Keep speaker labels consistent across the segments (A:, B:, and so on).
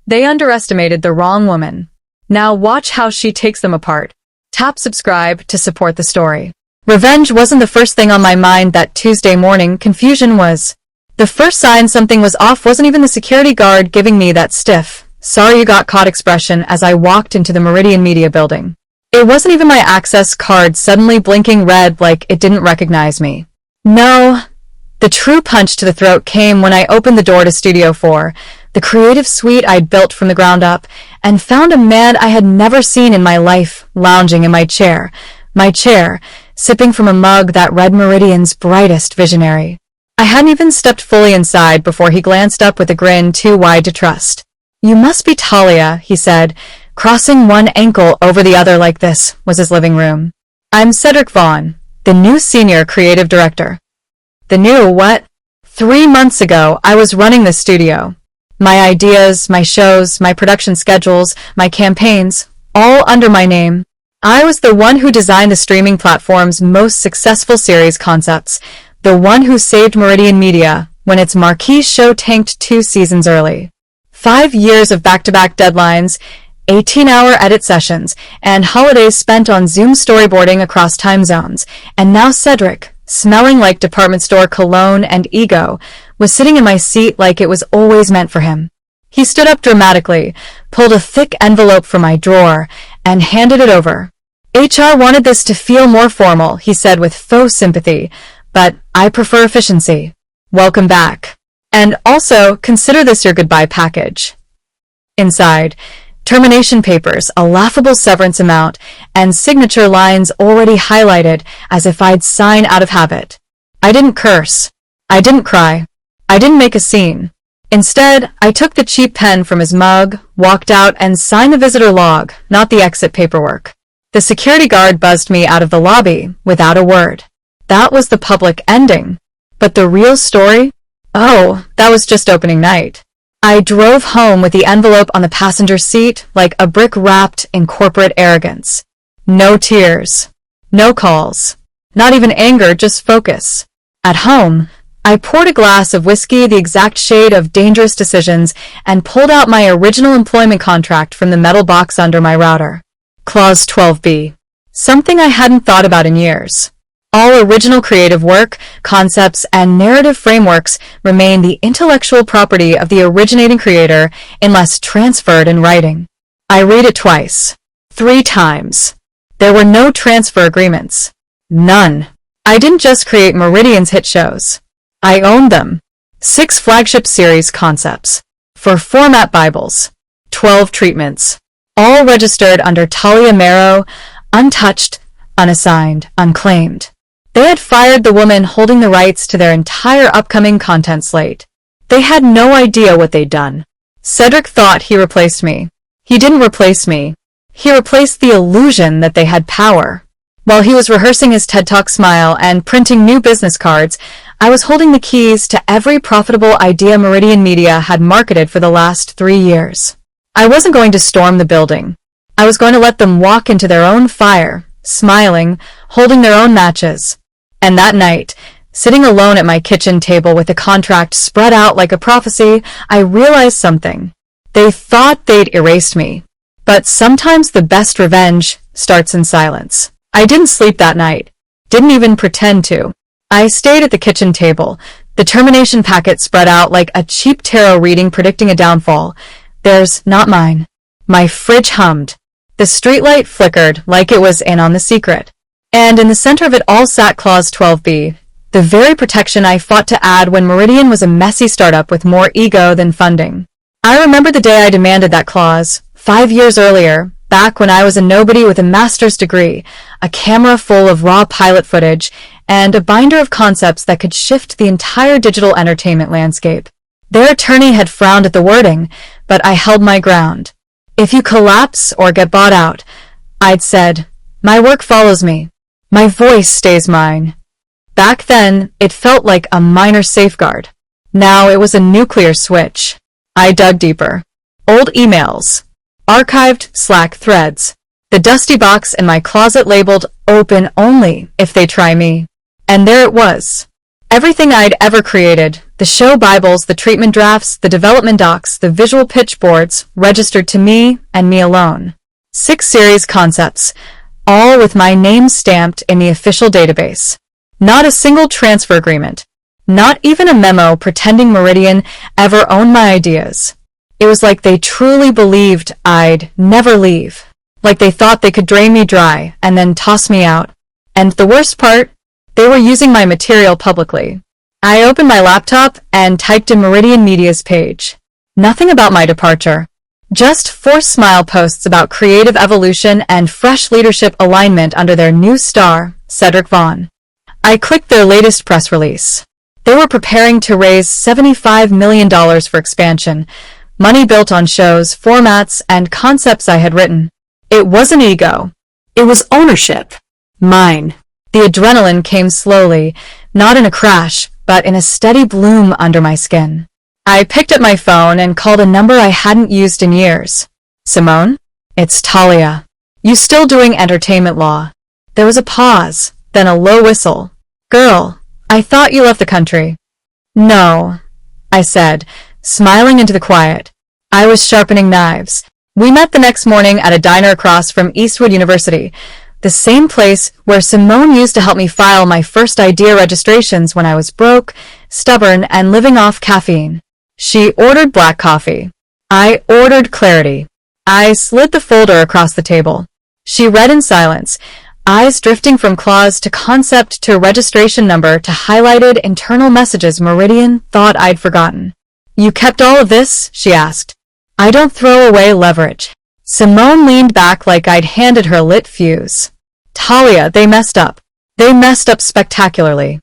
A: They underestimated the wrong woman. Now watch how she takes them apart. Tap subscribe to support the story. Revenge wasn't the first thing on my mind that Tuesday morning, confusion was. The first sign something was off wasn't even the security guard giving me that stiff, sorry you got caught expression as I walked into the Meridian Media building. It wasn't even my access card suddenly blinking red like it didn't recognize me. No, the true punch to the throat came when I opened the door to Studio 4, the creative suite I'd built from the ground up, and found a man I had never seen in my life lounging in my chair, sipping from a mug that read Meridian's brightest visionary. I hadn't even stepped fully inside before he glanced up with a grin too wide to trust. You must be Talia, he said, crossing one ankle over the other like this was his living room. I'm Cedric Vaughn, the new senior creative director. The new what? 3 months ago, I was running the studio. My ideas, my shows, my production schedules, my campaigns, all under my name. I was the one who designed the streaming platform's most successful series concepts, the one who saved Meridian Media when its marquee show tanked 2 seasons early. 5 years of back-to-back deadlines, 18-hour edit sessions, and holidays spent on Zoom storyboarding across time zones, and now Cedric, smelling like department store cologne and ego, was sitting in my seat like it was always meant for him. He stood up dramatically, pulled a thick envelope from my drawer, and handed it over. HR wanted this to feel more formal, he said with faux sympathy, but I prefer efficiency. Welcome back. And also, consider this your goodbye package. Inside, termination papers, a laughable severance amount, and signature lines already highlighted as if I'd sign out of habit. I didn't curse. I didn't cry. I didn't make a scene. Instead, I took the cheap pen from his mug, walked out, and signed the visitor log, not the exit paperwork. The security guard buzzed me out of the lobby without a word. That was the public ending. But the real story? Oh, that was just opening night. I drove home with the envelope on the passenger seat like a brick wrapped in corporate arrogance. No tears. No calls. Not even anger, just focus. At home, I poured a glass of whiskey the exact shade of Dangerous Decisions and pulled out my original employment contract from the metal box under my router. Clause 12B. Something I hadn't thought about in years. All original creative work, concepts, and narrative frameworks remain the intellectual property of the originating creator unless transferred in writing. I read it twice. 3 times. There were no transfer agreements. None. I didn't just create Meridian's hit shows. I owned them. 6 flagship series concepts. 4 format Bibles. 12 treatments. All registered under Talia Marrow, untouched, unassigned, unclaimed. They had fired the woman holding the rights to their entire upcoming content slate. They had no idea what they'd done. Cedric thought he replaced me. He didn't replace me. He replaced the illusion that they had power. While he was rehearsing his TED Talk smile and printing new business cards, I was holding the keys to every profitable idea Meridian Media had marketed for the last 3 years. I wasn't going to storm the building. I was going to let them walk into their own fire, smiling, holding their own matches. And that night, sitting alone at my kitchen table with the contract spread out like a prophecy, I realized something. They thought they'd erased me. But sometimes the best revenge starts in silence. I didn't sleep that night. Didn't even pretend to. I stayed at the kitchen table, the termination packet spread out like a cheap tarot reading predicting a downfall. Theirs, not mine. My fridge hummed. The streetlight flickered like it was in on the secret. And in the center of it all sat Clause 12B, the very protection I fought to add when Meridian was a messy startup with more ego than funding. I remember the day I demanded that clause, 5 years earlier, back when I was a nobody with a master's degree, a camera full of raw pilot footage, and a binder of concepts that could shift the entire digital entertainment landscape. Their attorney had frowned at the wording, but I held my ground. If you collapse or get bought out, I'd said, my work follows me. My voice stays mine. Back then, it felt like a minor safeguard. Now it was a nuclear switch. I dug deeper. Old emails. Archived Slack threads. The dusty box in my closet labeled open only if they try me. And there it was. Everything I'd ever created, the show Bibles, the treatment drafts, the development docs, the visual pitch boards, registered to me and me alone. 6 series concepts, all with my name stamped in the official database. Not a single transfer agreement. Not even a memo pretending Meridian ever owned my ideas. It was like they truly believed I'd never leave. Like they thought they could drain me dry and then toss me out. And the worst part, they were using my material publicly. I opened my laptop and typed in Meridian Media's page. Nothing about my departure. Just 4 smile posts about creative evolution and fresh leadership alignment under their new star, Cedric Vaughn. I clicked their latest press release. They were preparing to raise $75 million for expansion, money built on shows, formats, and concepts I had written. It wasn't ego. It was ownership. Mine. The adrenaline came slowly, not in a crash, but in a steady bloom under my skin. I picked up my phone and called a number I hadn't used in years. Simone? It's Talia. You still doing entertainment law? There was a pause, then a low whistle. Girl, I thought you left the country. No, I said, smiling into the quiet. I was sharpening knives. We met the next morning at a diner across from Eastwood University, the same place where Simone used to help me file my first idea registrations when I was broke, stubborn, and living off caffeine. She ordered black coffee. I ordered clarity. I slid the folder across the table. She read in silence, eyes drifting from clause to concept to registration number to highlighted internal messages Meridian thought I'd forgotten. You kept all of this? She asked. I don't throw away leverage. Simone leaned back like I'd handed her a lit fuse. Talia, they messed up. They messed up spectacularly.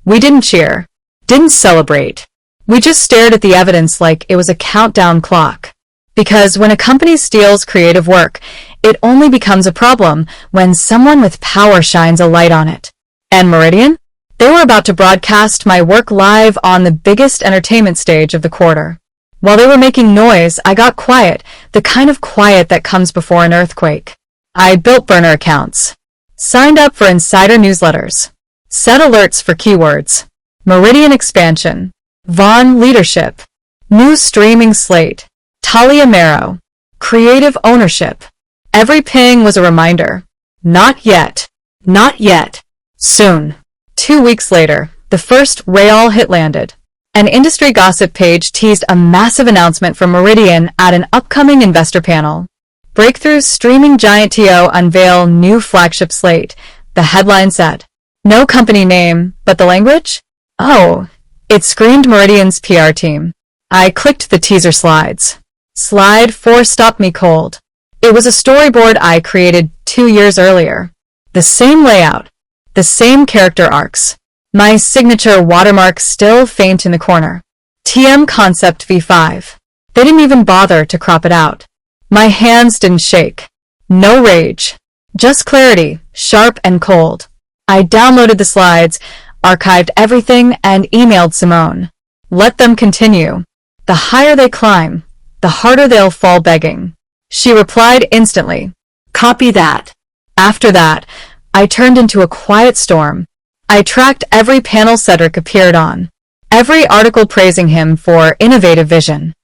A: We didn't cheer. Didn't celebrate. We just stared at the evidence like it was a countdown clock. Because when a company steals creative work, it only becomes a problem when someone with power shines a light on it. And Meridian? They were about to broadcast my work live on the biggest entertainment stage of the quarter. While they were making noise, I got quiet, the kind of quiet that comes before an earthquake. I built burner accounts. Signed up for insider newsletters. Set alerts for keywords. Meridian expansion. Vaughn leadership. New streaming slate. Talia Marrow. Creative ownership. Every ping was a reminder. Not yet. Not yet. Soon. 2 weeks later, the first Betrayal hit landed. An industry gossip page teased a massive announcement from Meridian at an upcoming investor panel. Breakthrough streaming giant TO unveil new flagship slate, the headline said. No company name, but the language? Oh, it screamed Meridian's PR team. I clicked the teaser slides. Slide 4 stopped me cold. It was a storyboard I created 2 years earlier. The same layout. The same character arcs. My signature watermark still faint in the corner. TM Concept V5. They didn't even bother to crop it out. My hands didn't shake. No rage. Just clarity, sharp and cold. I downloaded the slides, archived everything, and emailed Simone. Let them continue. The higher they climb, the harder they'll fall begging. She replied instantly. Copy that. After that, I turned into a quiet storm. I tracked every panel Cedric appeared on. Every article praising him for innovative vision.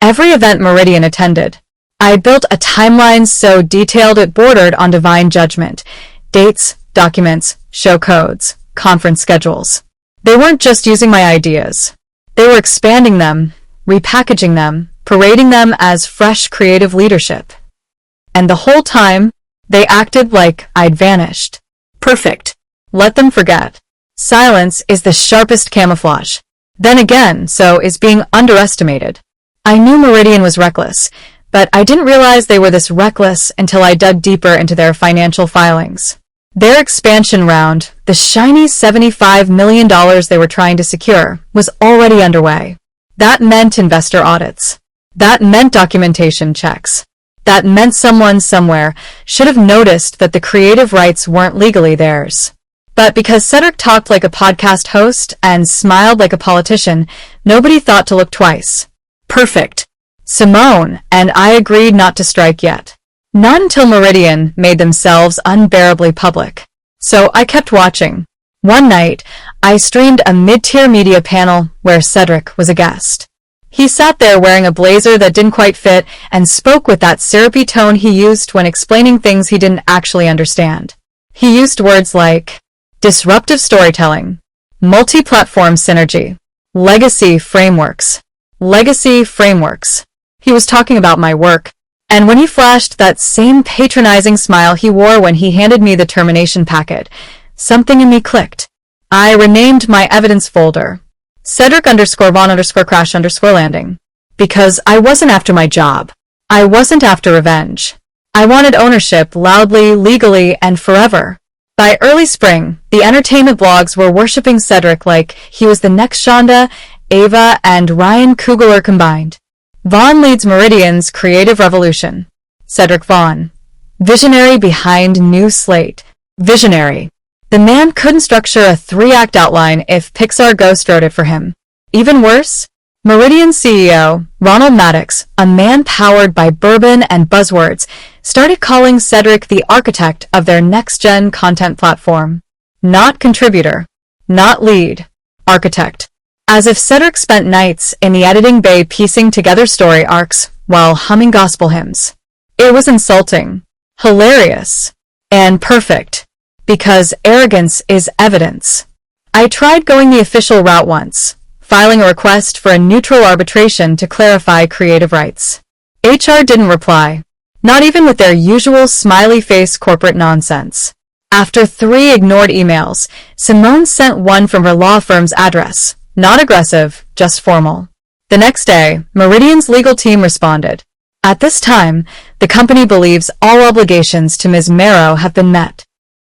A: Every event Meridian attended. I built a timeline so detailed it bordered on divine judgment. Dates, documents, show codes, conference schedules. They weren't just using my ideas. They were expanding them, repackaging them, parading them as fresh creative leadership. And the whole time, they acted like I'd vanished. Perfect. Let them forget. Silence is the sharpest camouflage. Then again, so is being underestimated. I knew Meridian was reckless, but I didn't realize they were this reckless until I dug deeper into their financial filings. Their expansion round, the shiny $75 million they were trying to secure, was already underway. That meant investor audits. That meant documentation checks. That meant someone somewhere should have noticed that the creative rights weren't legally theirs. But because Cedric talked like a podcast host and smiled like a politician, nobody thought to look twice. Perfect. Simone and I agreed not to strike yet. Not until Meridian made themselves unbearably public. So I kept watching. One night, I streamed a mid-tier media panel where Cedric was a guest. He sat there wearing a blazer that didn't quite fit and spoke with that syrupy tone he used when explaining things he didn't actually understand. He used words like disruptive storytelling, multi-platform synergy, legacy frameworks. Legacy frameworks. He was talking about my work, and when he flashed that same patronizing smile he wore when he handed me the termination packet, something in me clicked. I renamed my evidence folder Cedric_Von_Crash_Landing. Because I wasn't after my job. I wasn't after revenge. I wanted ownership loudly, legally, and forever. By early spring, the entertainment blogs were worshipping Cedric like he was the next Shonda, Ava, and Ryan Coogler combined. Vaughn leads Meridian's creative revolution. Cedric Vaughn. Visionary behind new slate. Visionary. The man couldn't structure a 3-act outline if Pixar ghost wrote it for him. Even worse, Meridian CEO, Ronald Maddox, a man powered by bourbon and buzzwords, started calling Cedric the architect of their next-gen content platform. Not contributor. Not lead. Architect. As if Cedric spent nights in the editing bay piecing together story arcs while humming gospel hymns. It was insulting, hilarious, and perfect. Because arrogance is evidence. I tried going the official route once, filing a request for a neutral arbitration to clarify creative rights. HR didn't reply, not even with their usual smiley face corporate nonsense. After 3 ignored emails, Simone sent one from her law firm's address, not aggressive, just formal. The next day, Meridian's legal team responded. At this time, the company believes all obligations to Ms. Marrow have been met.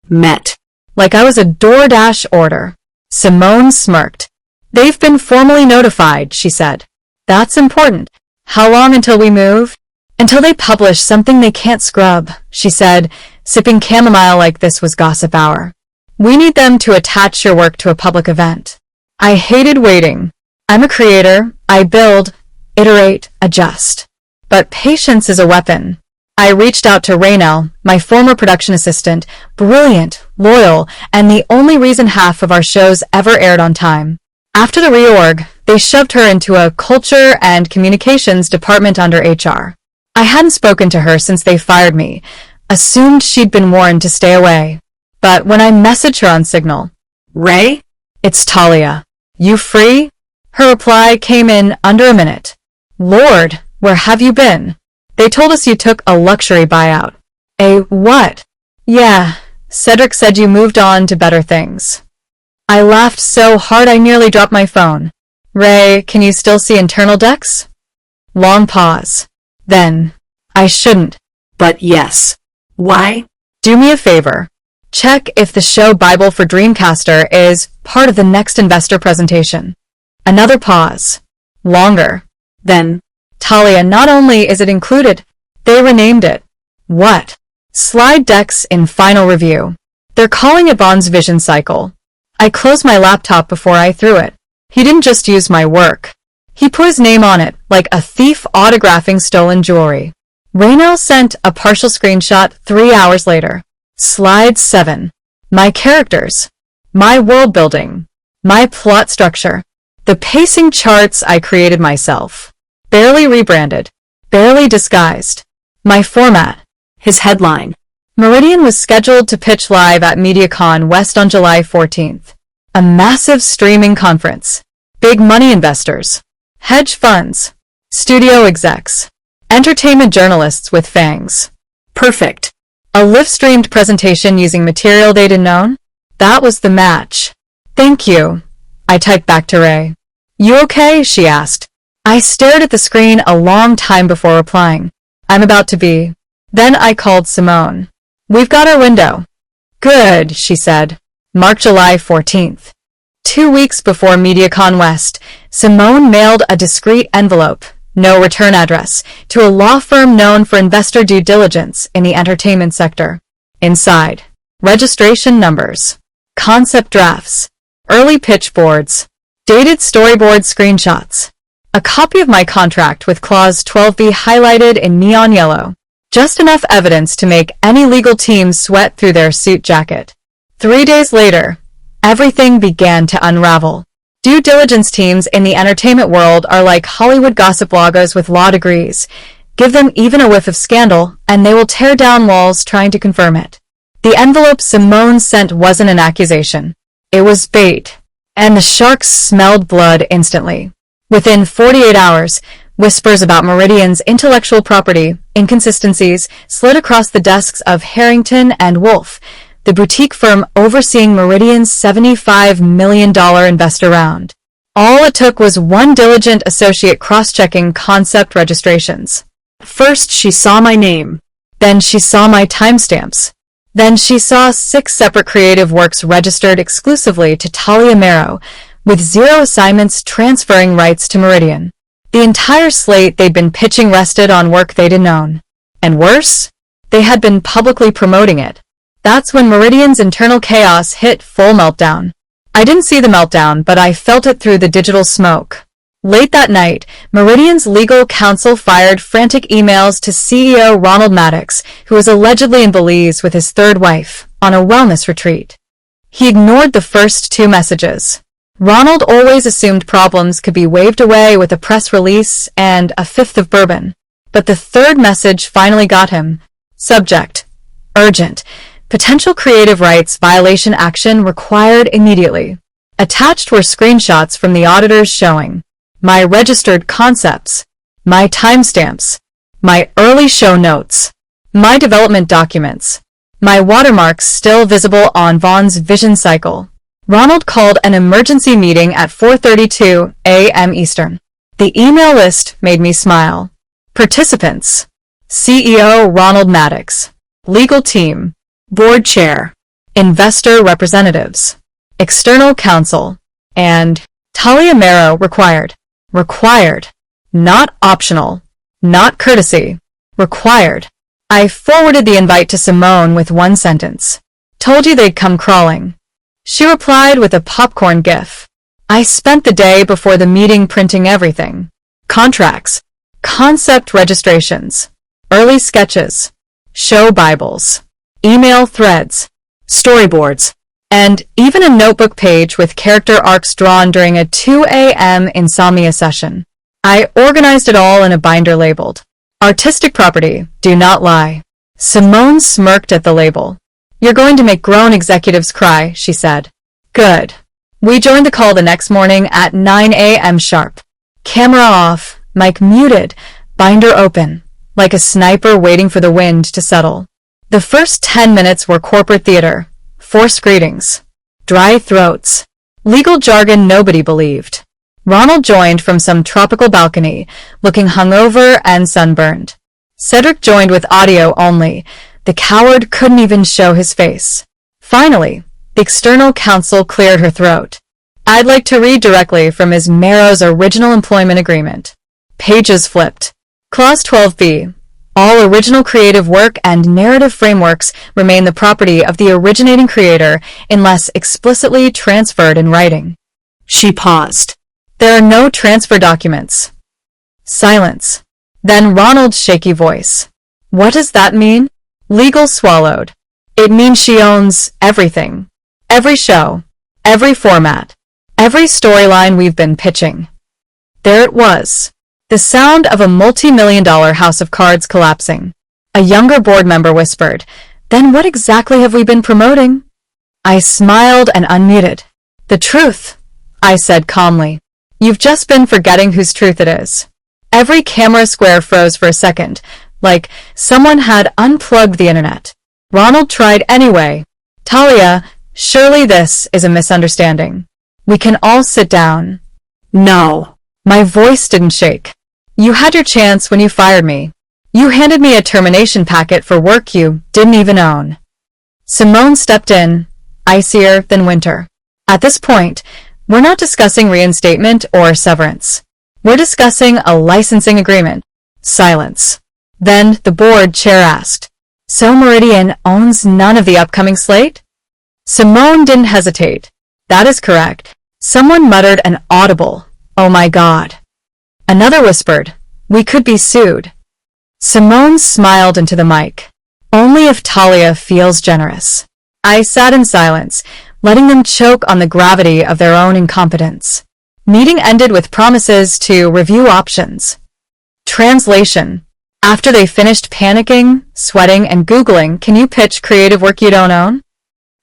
A: Met. Like I was a DoorDash order. Simone smirked. They've been formally notified, she said. That's important. How long until we move? Until they publish something they can't scrub, she said, sipping chamomile like this was gossip hour. We need them to attach your work to a public event. I hated waiting. I'm a creator. I build, iterate, adjust. But patience is a weapon. I reached out to Raynell, my former production assistant, brilliant, loyal, and the only reason half of our shows ever aired on time. After the reorg, they shoved her into a culture and communications department under HR. I hadn't spoken to her since they fired me, assumed she'd been warned to stay away. But when I messaged her on Signal, Ray? It's Talia. You free? Her reply came in under a minute. Lord, where have you been? They told us you took a luxury buyout. A what? Yeah, Cedric said you moved on to better things. I laughed so hard I nearly dropped my phone. Ray, can you still see internal decks? Long pause. Then, I shouldn't. But yes. Why? Do me a favor. Check if the show Bible for Dreamcaster is part of the next investor presentation. Another pause. Longer. Then, Talia, not only is it included, they renamed it. What? Slide decks in final review. They're calling it Bond's vision cycle. I closed my laptop before I threw it. He didn't just use my work. He put his name on it, like a thief autographing stolen jewelry. Raynell sent a partial screenshot 3 hours later. Slide 7. My characters. My world building. My plot structure. The pacing charts I created myself. Barely rebranded. Barely disguised. My format. His headline. Meridian was scheduled to pitch live at MediaCon West on July 14th. A massive streaming conference. Big money investors. Hedge funds. Studio execs. Entertainment journalists with fangs. Perfect. A live-streamed presentation using material they didn't know? That was the match. Thank you. I typed back to Ray. You okay? She asked. I stared at the screen a long time before replying. I'm about to be. Then I called Simone. We've got our window. Good, she said. Mark July 14th. 2 weeks before MediaCon West, Simone mailed a discreet envelope, no return address, to a law firm known for investor due diligence in the entertainment sector. Inside, registration numbers, concept drafts, early pitch boards, dated storyboard screenshots, a copy of my contract with Clause 12B highlighted in neon yellow. Just enough evidence to make any legal team sweat through their suit jacket. 3 days later, everything began to unravel. Due diligence teams in the entertainment world are like Hollywood gossip bloggers with law degrees. Give them even a whiff of scandal, and they will tear down walls trying to confirm it. The envelope Simone sent wasn't an accusation. It was bait, and the sharks smelled blood instantly. Within 48 hours, whispers about Meridian's intellectual property inconsistencies slid across the desks of Harrington and Wolff, the boutique firm overseeing Meridian's $75 million investor round. All it took was one diligent associate cross-checking concept registrations. First, she saw my name. Then she saw my timestamps. Then she saw 6 separate creative works registered exclusively to Talia Marrow, with 0 assignments transferring rights to Meridian. The entire slate they'd been pitching rested on work they didn't own. And worse, they had been publicly promoting it. That's when Meridian's internal chaos hit full meltdown. I didn't see the meltdown, but I felt it through the digital smoke. Late that night, Meridian's legal counsel fired frantic emails to CEO Ronald Maddox, who was allegedly in Belize with his 3rd wife, on a wellness retreat. He ignored the first 2 messages. Ronald always assumed problems could be waved away with a press release and a 5th of bourbon. But the 3rd message finally got him. Subject: urgent. Potential creative rights violation action required immediately. Attached were screenshots from the auditors showing my registered concepts, my timestamps, my early show notes, my development documents, my watermarks still visible on Vaughn's vision cycle. Ronald called an emergency meeting at 4:32 a.m. Eastern. The email list made me smile. Participants: CEO Ronald Maddox, legal team, board chair, investor representatives, external counsel, and Talia Marrow required. Required. Not optional. Not courtesy. Required. I forwarded the invite to Simone with one sentence. Told you they'd come crawling. She replied with a popcorn gif. I spent the day before the meeting printing everything. Contracts. Concept registrations. Early sketches. Show Bibles. Email threads. Storyboards. And even a notebook page with character arcs drawn during a 2 a.m. insomnia session. I organized it all in a binder labeled Artistic Property, Do Not Lie. Simone smirked at the label. You're going to make grown executives cry, she said. Good. We joined the call the next morning at 9 a.m. sharp. Camera off, mic muted, binder open, like a sniper waiting for the wind to settle. The first 10 minutes were corporate theater. Forced greetings. Dry throats. Legal jargon nobody believed. Ronald joined from some tropical balcony, looking hungover and sunburned. Cedric joined with audio only. The coward couldn't even show his face. Finally, the external counsel cleared her throat. I'd like to read directly from Ms. Marrow's original employment agreement. Pages flipped. Clause 12b. All original creative work and narrative frameworks remain the property of the originating creator unless explicitly transferred in writing. She paused. There are no transfer documents. Silence. Then Ronald's shaky voice. What does that mean? Legal swallowed. It means she owns everything. Every show. Every format. Every storyline we've been pitching. There it was. The sound of a multi-million-dollar house of cards collapsing. A younger board member whispered, Then what exactly have we been promoting? I smiled and unmuted. The truth, I said calmly. You've just been forgetting whose truth it is. Every camera square froze for a second, like someone had unplugged the internet. Ronald tried anyway. Talia, surely this is a misunderstanding. We can all sit down. No. My voice didn't shake. You had your chance when you fired me. You handed me a termination packet for work you didn't even own. Simone stepped in, icier than winter. At this point, we're not discussing reinstatement or severance. We're discussing a licensing agreement. Silence. Then the board chair asked, So Meridian owns none of the upcoming slate? Simone didn't hesitate. That is correct. Someone muttered an audible, Oh my God. Another whispered, We could be sued. Simone smiled into the mic. Only if Talia feels generous. I sat in silence, letting them choke on the gravity of their own incompetence. Meeting ended with promises to review options. Translation. After they finished panicking, sweating, and Googling, "Can you pitch creative work you don't own?"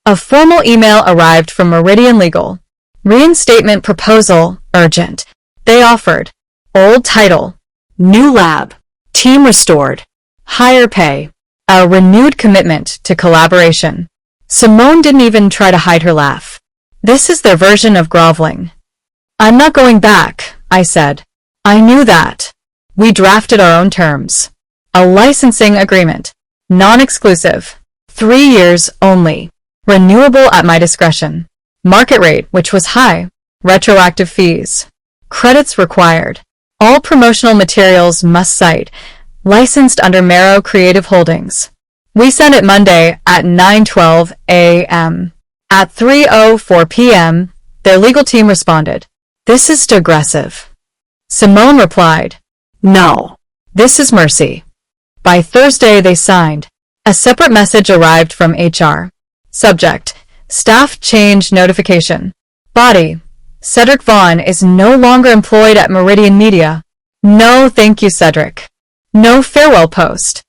A: A formal email arrived from Meridian Legal. Reinstatement proposal, urgent. They offered. Old title. New lab. Team restored. Higher pay. A renewed commitment to collaboration. Simone didn't even try to hide her laugh. This is their version of groveling. "I'm not going back," I said. "I knew that." We drafted our own terms. A licensing agreement. Non-exclusive. 3 years only. Renewable at my discretion. Market rate, which was high. Retroactive fees. Credits required. All promotional materials must cite. Licensed under Marrow Creative Holdings. We sent it Monday at 9:12 a.m. At 3:04 p.m., their legal team responded. "This is too aggressive." Simone replied, "No, this is mercy." By Thursday, they signed. A separate message arrived from HR. Subject: Staff change notification. Body: Cedric Vaughn is no longer employed at Meridian Media. No thank you, Cedric. No farewell post.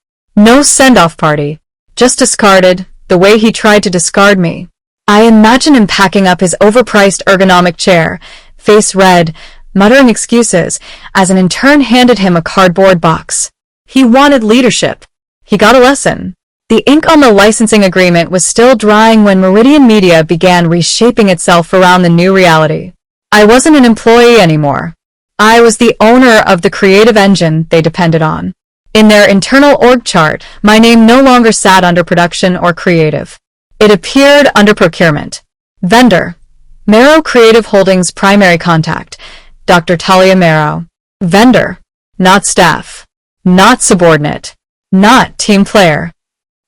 A: No send-off party. Just discarded, the way he tried to discard me. I imagine him packing up his overpriced ergonomic chair, face red, muttering excuses, as an intern handed him a cardboard box. He wanted leadership. He got a lesson. The ink on the licensing agreement was still drying when Meridian Media began reshaping itself around the new reality. I wasn't an employee anymore. I was the owner of the creative engine they depended on. In their internal org chart, my name no longer sat under production or creative. It appeared under procurement. Vendor: Marrow Creative Holdings primary contact, Dr. Talia Marrow. Vendor: not staff, not subordinate, not team player.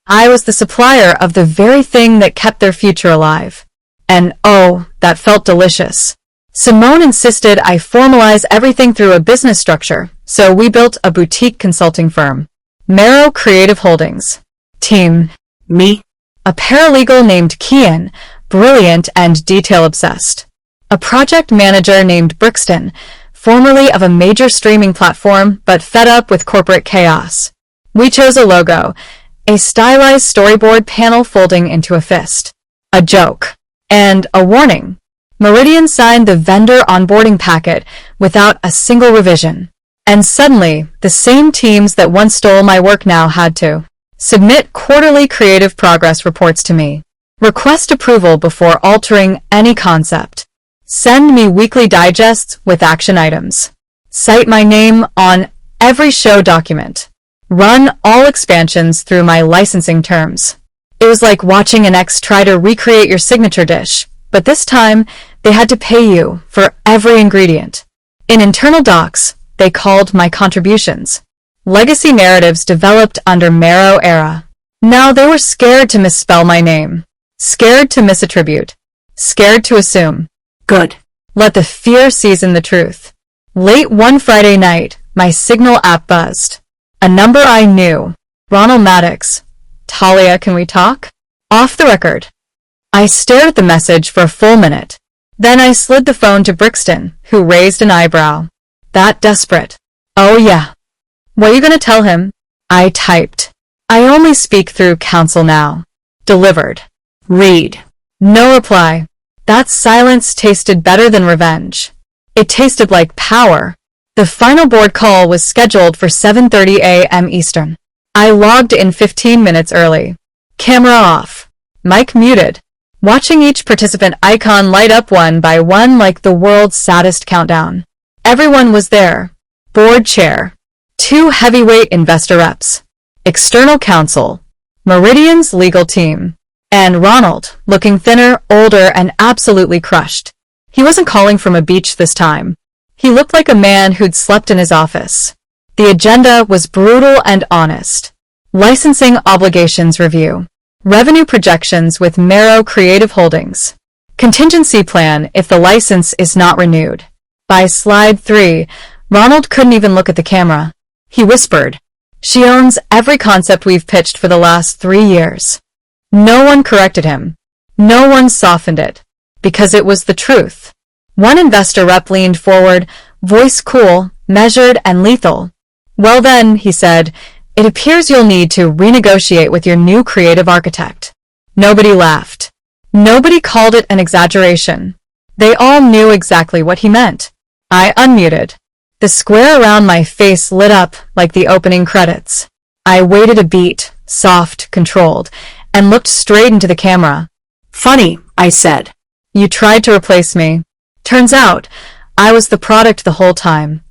A: I was the supplier of the very thing that kept their future alive. And oh, that felt delicious. Simone insisted I formalize everything through a business structure, so we built a boutique consulting firm. Marrow Creative Holdings. Team: me. A paralegal named Kian, brilliant and detail-obsessed. A project manager named Brixton, formerly of a major streaming platform but fed up with corporate chaos. We chose a logo, a stylized storyboard panel folding into a fist. A joke. And a warning. Meridian signed the vendor onboarding packet without a single revision. And suddenly, the same teams that once stole my work now had to submit quarterly creative progress reports to me. Request approval before altering any concept. Send me weekly digests with action items. Cite my name on every show document. Run all expansions through my licensing terms. It was like watching an ex try to recreate your signature dish, but this time they had to pay you for every ingredient. In internal docs, they called my contributions legacy narratives developed under Marrow era. Now they were scared to misspell my name, scared to misattribute, scared to assume. Good. Let the fear season the truth. Late one Friday night, my Signal app buzzed. A number I knew. Ronald Maddox. Talia, can we talk? Off the record. I stared at the message for a full minute. Then I slid the phone to Brixton, who raised an eyebrow. That desperate. Oh yeah. What are you gonna tell him? I typed. I only speak through counsel now. Delivered. Read. No reply. That silence tasted better than revenge. It tasted like power. The final board call was scheduled for 7:30 a.m. Eastern. I logged in 15 minutes early. Camera off. Mic muted. Watching each participant icon light up one by one like the world's saddest countdown. Everyone was there. Board chair. 2 heavyweight investor reps. External counsel. Meridian's legal team. And Ronald, looking thinner, older, and absolutely crushed. He wasn't calling from a beach this time. He looked like a man who'd slept in his office. The agenda was brutal and honest. Licensing obligations review. Revenue projections with Marrow Creative Holdings. Contingency plan if the license is not renewed. By slide 3, Ronald couldn't even look at the camera. He whispered, "She owns every concept we've pitched for the last 3 years." No one corrected him. No one softened it, because it was the truth. One investor rep leaned forward, voice cool, measured, and lethal. "Well then," he said, "it appears you'll need to renegotiate with your new creative architect." Nobody laughed. Nobody called it an exaggeration. They all knew exactly what he meant. I unmuted. The square around my face lit up like the opening credits. I waited a beat, soft, controlled, and looked straight into the camera. "Funny," I said. "You tried to replace me. Turns out, I was the product the whole time."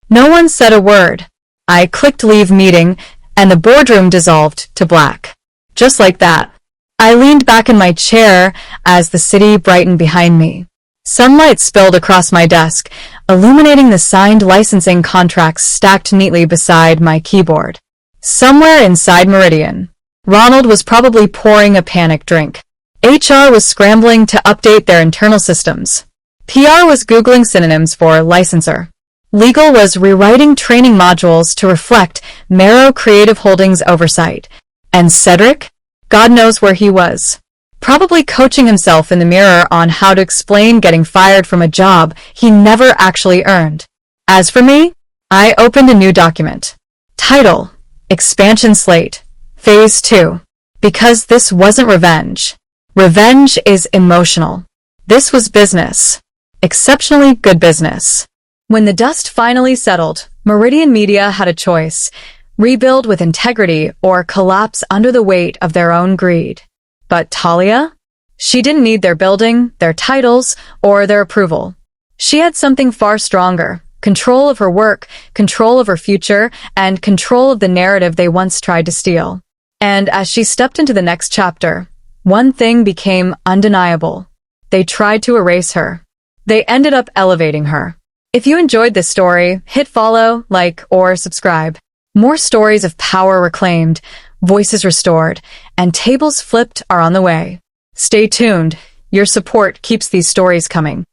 A: No one said a word. I clicked leave meeting, and the boardroom dissolved to black. Just like that. I leaned back in my chair as the city brightened behind me. Sunlight spilled across my desk, illuminating the signed licensing contracts stacked neatly beside my keyboard. Somewhere inside Meridian, Ronald was probably pouring a panic drink. HR was scrambling to update their internal systems. PR was Googling synonyms for licensor. Legal was rewriting training modules to reflect Marrow Creative Holdings oversight. And Cedric? God knows where he was. Probably coaching himself in the mirror on how to explain getting fired from a job he never actually earned. As for me, I opened a new document. Title: Expansion Slate, Phase 2. Because this wasn't revenge. Revenge is emotional. This was business. Exceptionally good business. When the dust finally settled, Meridian Media had a choice: rebuild with integrity or collapse under the weight of their own greed. But Talia? She didn't need their building, their titles, or their approval. She had something far stronger: control of her work, control of her future, and control of the narrative they once tried to steal. And as she stepped into the next chapter, one thing became undeniable. They tried to erase her. They ended up elevating her. If you enjoyed this story, hit follow, like, or subscribe. More stories of power reclaimed, voices restored, and tables flipped are on the way. Stay tuned. Your support keeps these stories coming.